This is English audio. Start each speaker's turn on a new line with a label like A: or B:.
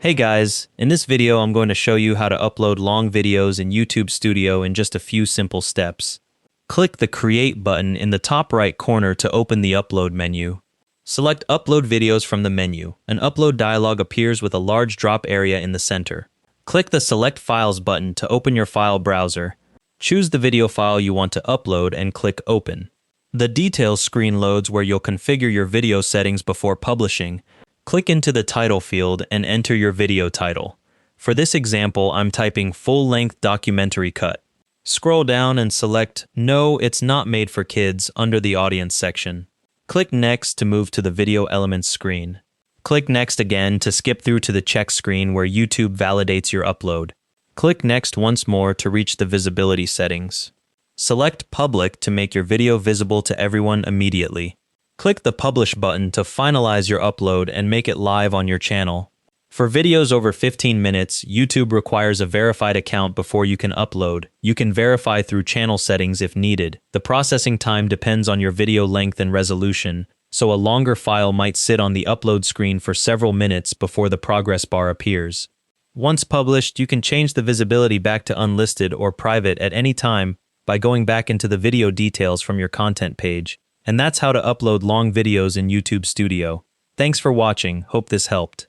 A: Hey guys, in this video I'm going to show you how to upload long videos in YouTube Studio in just a few simple steps. Click the Create button in the top right corner to open the Upload menu. Select Upload Videos from the menu. An upload dialog appears with a large drop area in the center. Click the Select Files button to open your file browser. Choose the video file you want to upload and click Open. The Details screen loads where you'll configure your video settings before publishing. Click into the title field and enter your video title. For this example, I'm typing full-length documentary cut. Scroll down and select No, it's not made for kids under the audience section. Click Next to move to the Video Elements screen. Click Next again to skip through to the check screen where YouTube validates your upload. Click Next once more to reach the visibility settings. Select Public to make your video visible to everyone immediately. Click the Publish button to finalize your upload and make it live on your channel. For videos over 15 minutes, YouTube requires a verified account before you can upload. You can verify through channel settings if needed. The processing time depends on your video length and resolution, so a longer file might sit on the upload screen for several minutes before the progress bar appears. Once published, you can change the visibility back to unlisted or private at any time by going back into the video details from your content page. And that's how to upload long videos in YouTube Studio. Thanks for watching, hope this helped.